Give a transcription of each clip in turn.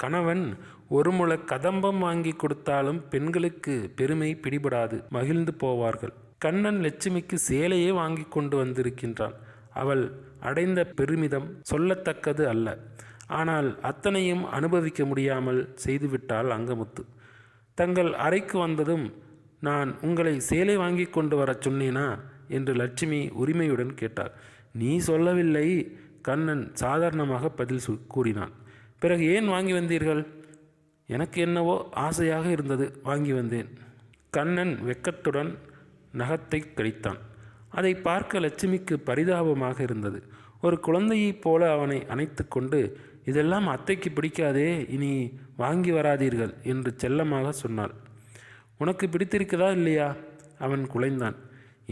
கணவன் ஒரு முழ கதம்பம் வாங்கி கொடுத்தாலும் பெண்களுக்கு பெருமை பிடிபடாது, மகிழ்ந்து போவார்கள். கண்ணன் லட்சுமிக்கு சேலையே வாங்கி கொண்டு வந்திருக்கின்றான். அவள் அடைந்த பெருமிதம் சொல்லத்தக்கது அல்ல. ஆனால் அத்தனையும் அனுபவிக்க முடியாமல் செய்துவிட்டாள் அங்கமுத்து. தங்கள் அறைக்கு வந்ததும், நான் உங்களை சேலை வாங்கி கொண்டு வரச் சொன்னேனா என்று லட்சுமி உரிமையுடன் கேட்டார். நீ சொல்லவில்லை, கண்ணன் சாதாரணமாக பதில் கூறினான். பிறகு ஏன் வாங்கி வந்தீர்கள்? எனக்கு என்னவோ ஆசையாக இருந்தது, வாங்கி வந்தேன். கண்ணன் வெட்கத்துடன் நகத்தை கடித்தான். அதை பார்க்க லட்சுமிக்கு பரிதாபமாக இருந்தது. ஒரு குழந்தையைப் போல அவனை அணைத்து கொண்டு, இதெல்லாம் அத்தைக்கு பிடிக்காதே, இனி வாங்கி வராதீர்கள் என்று செல்லமாக சொன்னாள். உனக்கு பிடித்திருக்கிறதா இல்லையா? அவன் குலைந்தான்.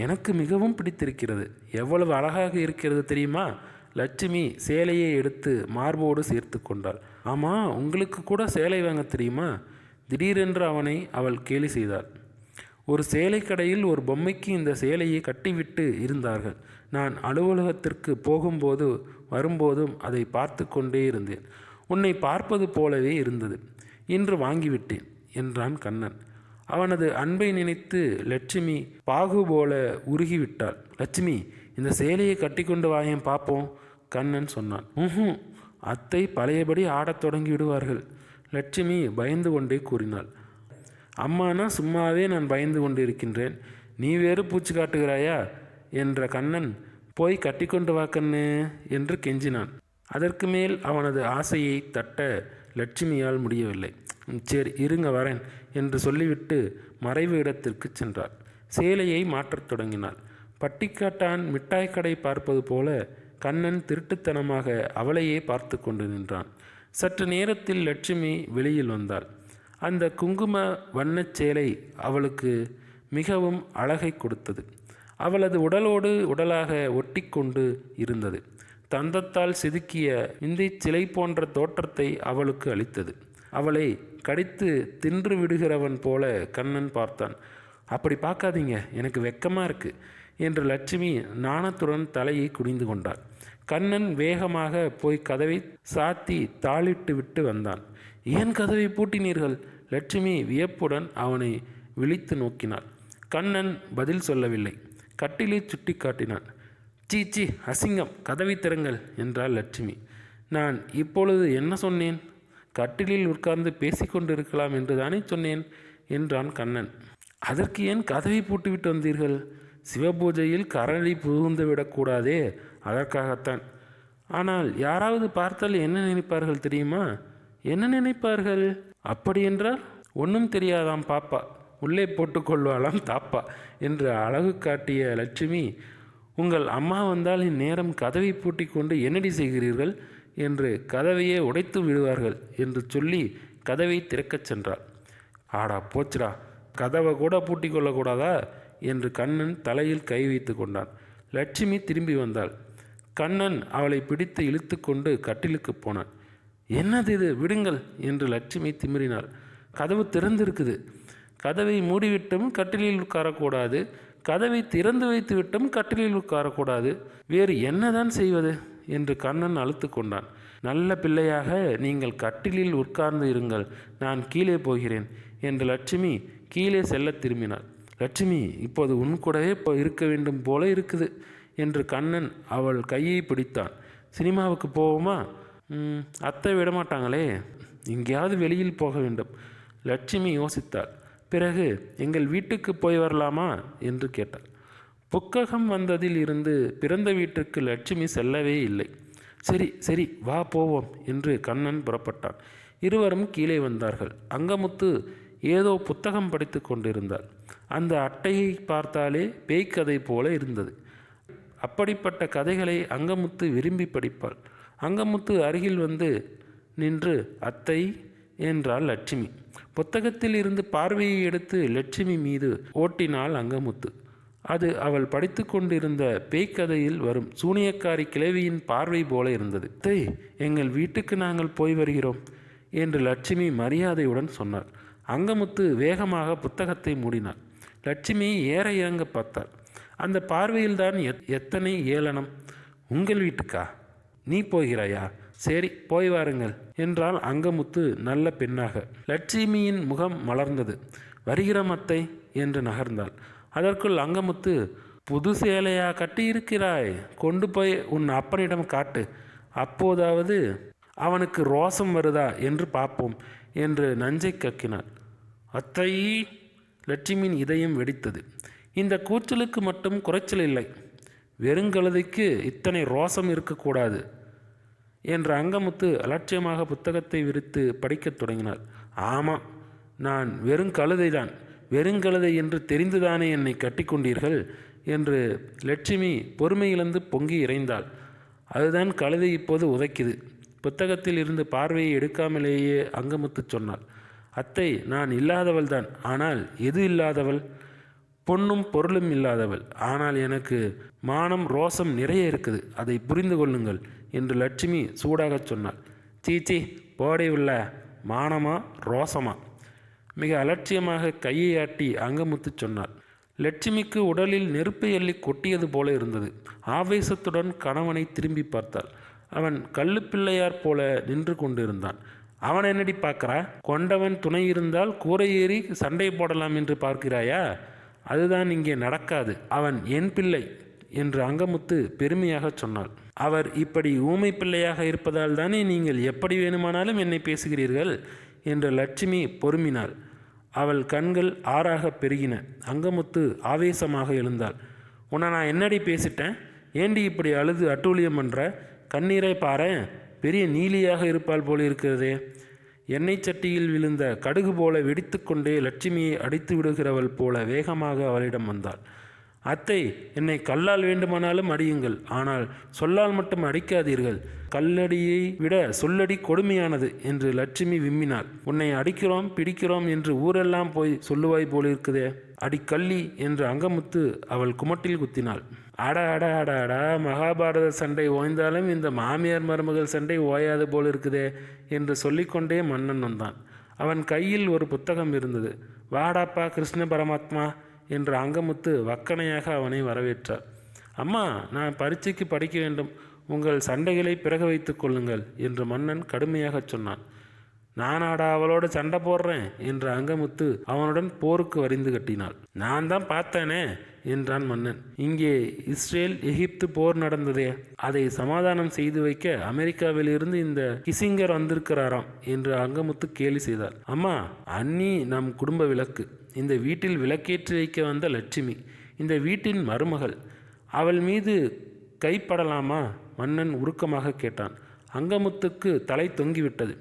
எனக்கு மிகவும் பிடித்திருக்கிறது. எவ்வளவு அழகாக இருக்கிறது தெரியுமா? லட்சுமி சேலையை எடுத்து மார்போடு சேர்த்து கொண்டாள். ஆமாம், உங்களுக்கு கூட சேலை வாங்க தெரியுமா? திடீரென்று அவனை அவள் கேலி செய்தாள். ஒரு சேலை கடையில் ஒரு பொம்மைக்கு இந்த சேலையை கட்டிவிட்டு இருந்தார்கள். நான் அலுவலகத்திற்கு போகும்போது வரும்போதும் அதை பார்த்து கொண்டே இருந்தேன். உன்னை பார்ப்பது போலவே இருந்தது. இன்று வாங்கிவிட்டேன் என்றான் கண்ணன். அவனது அன்பை நினைத்து லட்சுமி பாகு போல உருகிவிட்டாள். லட்சுமி, இந்த சேலையை கட்டி கொண்டு வாயேன் பார்ப்போம், கண்ணன் சொன்னான். அத்தை பழையபடி ஆடத் தொடங்கி விடுவார்கள், லட்சுமி பயந்து கொண்டே கூறினாள். அம்மானா சும்மாவே நான் பயந்து கொண்டு இருக்கின்றேன், நீ வேறு பூச்சி காட்டுகிறாயா என்ற கண்ணன், போய் கட்டி கொண்டு வா கண்ணு என்று கெஞ்சினான். அதற்கு மேல் அவனது ஆசையை தட்ட லட்சுமியால் முடியவில்லை. சரி இருங்க வரேன் என்று சொல்லிவிட்டு மறைவு இடத்திற்கு சென்றாள். சேலையை மாற்றத் தொடங்கினாள். பட்டிக்காட்டான் மிட்டாய் கடை பார்ப்பது போல கண்ணன் திருட்டுத்தனமாக அவளையே பார்த்து கொண்டு நின்றான். சற்று நேரத்தில் லட்சுமி வெளியில் வந்தாள். அந்த குங்கும வண்ணச் சேலை அவளுக்கு மிகவும் அழகை கொடுத்தது. அவளது உடலோடு உடலாக ஒட்டி கொண்டு இருந்தது. தந்தத்தால் செதுக்கிய இந்த சிலை போன்ற தோற்றத்தை அவளுக்கு அளித்தது. அவளை கடித்து தின்று விடுகிறவன் போல கண்ணன் பார்த்தான். அப்படி பார்க்காதீங்க, எனக்கு வெக்கமாக இருக்கு என்று லட்சுமி நாணத்துடன் தலையை குனிந்து கொண்டாள். கண்ணன் வேகமாக போய் கதவை சாத்தி தாளிட்டு விட்டு வந்தான். ஏன் கதவை பூட்டினீர்கள்? லட்சுமி வியப்புடன் அவனை விழித்து நோக்கினாள். கண்ணன் பதில் சொல்லவில்லை. கட்டிலை சுட்டி காட்டினான். சீச்சி, அசிங்கம், கதவை திறங்கள் என்றாள் லட்சுமி. நான் இப்பொழுது என்ன சொன்னேன்? கட்டிலில் உட்கார்ந்து பேசிக்கொண்டிருக்கலாம் என்று தானே சொன்னேன் என்றான் கண்ணன். அதற்கு ஏன் கதவை பூட்டிவிட்டு வந்தீர்கள்? சிவபூஜையில் கரளி புகுந்து விடக்கூடாதே, அதற்காகத்தான். ஆனால் யாராவது பார்த்தால் என்ன நினைப்பார்கள் தெரியுமா? என்ன நினைப்பார்கள்? அப்படியென்றால் ஒன்றும் தெரியாதாம் பாப்பா, உள்ளே போட்டுக்கொள்வாளாம் தாப்பா என்று அழகு காட்டிய லட்சுமி, உங்கள் அம்மா வந்தால் இந்நேரம் கதவை பூட்டி கொண்டு என்னடி செய்கிறீர்கள் என்று கதவையே உடைத்து விடுவார்கள் என்று சொல்லி கதவை திறக்கச் சென்றாள். ஆடா போச்சுடா, கதவை கூட பூட்டி கொள்ளக்கூடாதா என்று கண்ணன் தலையில் கை வைத்து கொண்டான். லட்சுமி திரும்பி வந்தாள். கண்ணன் அவளை பிடித்து இழுத்து கொண்டு கட்டிலுக்கு போனான். என்னது இது, விடுங்கள் என்று லட்சுமி திமிரினாள். கதவு திறந்திருக்குது. கதவை மூடிவிட்டும் கட்டிலில் உட்காரக்கூடாது, கதவை திறந்து வைத்து விட்டும் கட்டிலில் உட்காரக்கூடாது, வேறு என்னதான் செய்வது என்று கண்ணன் அழுத்து கொண்டான். நல்ல பிள்ளையாக நீங்கள் கட்டிலில் உட்கார்ந்து இருங்கள், நான் கீழே போகிறேன் என்று லட்சுமி கீழே செல்ல திரும்பினாள். லட்சுமி, இப்போது உன் கூடவே இருக்க வேண்டும் போல இருக்குது என்று கண்ணன் அவள் கையை பிடித்தான். சினிமாவுக்கு போவோமா? அத்தை விடமாட்டாங்களே, எங்கேயாவது வெளியில் போக வேண்டும். லட்சுமி யோசித்தாள். பிறகு எங்கள் வீட்டுக்கு போய் வரலாமா என்று கேட்டாள். புக்ககம் வந்ததில் இருந்து பிறந்த வீட்டுக்கு லட்சுமி செல்லவே இல்லை. சரி சரி வா போவோம் என்று கண்ணன் புறப்பட்டான். இருவரும் கீழே வந்தார்கள். அங்கமுத்து ஏதோ புத்தகம் படித்து கொண்டிருந்தாள். அந்த அட்டையை பார்த்தாலே பேய்க்கதை போல இருந்தது. அப்படிப்பட்ட கதைகளை அங்கமுத்து விரும்பி படிப்பாள். அங்கமுத்து அருகில் வந்து நின்று அத்தை என்றாள் லட்சுமி. புத்தகத்தில் இருந்து பார்வையை எடுத்து லட்சுமி மீது ஓட்டினாள் அங்கமுத்து. அது அவள் படித்து கொண்டிருந்த பேய்க்கதையில் வரும் சூனியக்காரி கிழவியின் பார்வை போல இருந்தது. அத்தை, எங்கள் வீட்டுக்கு நாங்கள் போய் வருகிறோம் என்று லட்சுமி மரியாதையுடன் சொன்னார். அங்கமுத்து வேகமாக புத்தகத்தை மூடினாள். லட்சுமி ஏற இறங்க பார்த்தாள். அந்த பார்வையில்தான் எத்தனை ஏளனம். உங்கள் வீட்டுக்கா? நீ போகிறாயா? சரி போய் வாருங்கள் என்றாள் அங்கமுத்து நல்ல பெண்ணாக. லட்சுமியின் முகம் மலர்ந்தது. வருகிறோம் அத்தை என்று நகர்ந்தாள். அதற்குள் அங்கமுத்து, புது சேலையா கட்டியிருக்கிறாய், கொண்டு போய் உன் அப்பனிடம் காட்டு, அப்போதாவது அவனுக்கு ரோசம் வருதா என்று பார்ப்போம் என்று நஞ்சை கக்கினாள். அத்தை! லட்சுமியின் இதயம் வெடித்தது. இந்த கூச்சலுக்கு மட்டும் குறைச்சல் இல்லை, வெறுங்கழுதைக்கு இத்தனை ரோசம் இருக்கக்கூடாது என்ற அங்கமுத்து அலட்சியமாக புத்தகத்தை விரித்து படிக்கத் தொடங்கினார். ஆமாம், நான் வெறுங்கழுதைதான், வெறுங்கழுதை என்று தெரிந்துதானே என்னை கட்டிக்கொண்டீர்கள் என்று லட்சுமி பொறுமையிழந்து பொங்கி இறைந்தாள். அதுதான் கழுதை இப்போது உதைக்குது. புத்தகத்தில் இருந்து பார்வையை எடுக்காமலேயே அங்கமுத்து சொன்னாள். அத்தை, நான் இல்லாதவள்தான். ஆனால் எது இல்லாதவள்? பொன்னும் பொருளும் இல்லாதவள். ஆனால் எனக்கு மானம் ரோசம் நிறைய இருக்குது, அதை புரிந்து கொள்ளுங்கள் என்று லட்சுமி சூடாக சொன்னாள். சீச்சி, போடை உள்ள மானமா ரோசமா? மிக அலட்சியமாக கையை ஆட்டி அங்கமுத்து சொன்னாள். லட்சுமிக்கு உடலில் நெருப்பை எள்ளி கொட்டியது போல இருந்தது. ஆவேசத்துடன் கணவனை திரும்பி பார்த்தாள். அவன் கல்லுப்பிள்ளையார் போல நின்று கொண்டிருந்தான். அவன் என்னடி பார்க்கறா? கொண்டவன் துணை இருந்தால் கூரை ஏறி சண்டை போடலாம் என்று பார்க்கிறாயா? அதுதான் இங்கே நடக்காது. அவன் என் பிள்ளை என்று அங்கமுத்து பெருமையாக சொன்னாள். அவர் இப்படி ஊமை பிள்ளையாக இருப்பதால் தானே நீங்கள் எப்படி வேணுமானாலும் என்னை பேசுகிறீர்கள் என்று லட்சுமி பொறுமினாள். அவள் கண்கள் ஆறாக பெருகின. அங்கமுத்து ஆவேசமாக எழுந்தாள். உன்னை நான் என்னடி பேசிட்டேன்? ஏண்டி இப்படி அழுது அட்டூழியம் பண்ணுற? கண்ணீரை பாரேன், பெரிய நீலியாக இருப்பாள் போல இருக்கிறதே. எண்ணெய் சட்டியில் விழுந்த கடுகு போல வெடித்து கொண்டே லட்சுமியை அடித்து விடுகிறவள் போல வேகமாக அவளிடம் வந்தாள். அத்தை, என்னை கல்லால் வேண்டுமானாலும் அடியுங்கள், ஆனால் சொல்லால் மட்டும் அடிக்காதீர்கள். கல்லடியை விட சொல்லடி கொடுமையானது என்று லட்சுமி விம்மினாள். உன்னை அடிக்கிறோம் பிடிக்கிறோம் என்று ஊரெல்லாம் போய் சொல்லுவாய் போலிருக்குதே, அடி கள்ளி என்று அங்கமுத்து அவள் குமட்டில் குத்தினாள். அட அட அட அடா, மகாபாரத சண்டை ஓய்ந்தாலும் இந்த மாமியார் மருமகள் சண்டை ஓயாது போல் இருக்குதே என்று சொல்லிக்கொண்டே மன்னன் வந்தான். அவன் கையில் ஒரு புத்தகம் இருந்தது. வாடாப்பா கிருஷ்ண பரமாத்மா என்று அங்கமுத்து வக்கனையாக அவனை வரவேற்றார். அம்மா, நான் பரீட்சைக்கு படிக்க வேண்டும், உங்கள் சண்டைகளை பிறகு வைத்து கொள்ளுங்கள் என்று மன்னன் கடுமையாக சொன்னான். நானாடா அவளோட சண்டை போடுறேன் என்று அங்கமுத்து அவனுடன் போருக்கு வரிந்து கட்டினாள். நான் தான் பார்த்தேனே என்றான் மன்னன். இங்கே இஸ்ரேல் எகிப்து போர் நடந்ததே, அதை சமாதானம் செய்து வைக்க அமெரிக்காவிலிருந்து இந்த கிசிங்கர் வந்திருக்கிறாராம் என்று அங்கமுத்து கேலி செய்தார். அம்மா, அண்ணி நம் குடும்ப விளக்கு. இந்த வீட்டில் விளக்கேற்றி வைக்க வந்த லட்சுமி, இந்த வீட்டின் மருமகள். அவள் மீது கைப்படலாமா? மன்னன் உருக்கமாக கேட்டான். அங்கமுத்துக்கு தலை தொங்கிவிட்டது.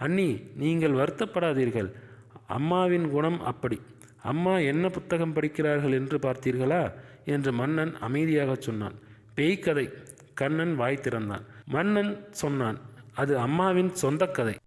அண்ணி, நீங்கள் வருத்தப்படாதீர்கள், அம்மாவின் குணம் அப்படி. அம்மா என்ன புத்தகம் படிக்கிறார்கள் என்று பார்த்தீர்களா என்று மன்னன் அமைதியாக சொன்னான். பேய்க்கதை. கண்ணன் வாய் திறந்தான். மன்னன் சொன்னான், அது அம்மாவின் சொந்த கதை.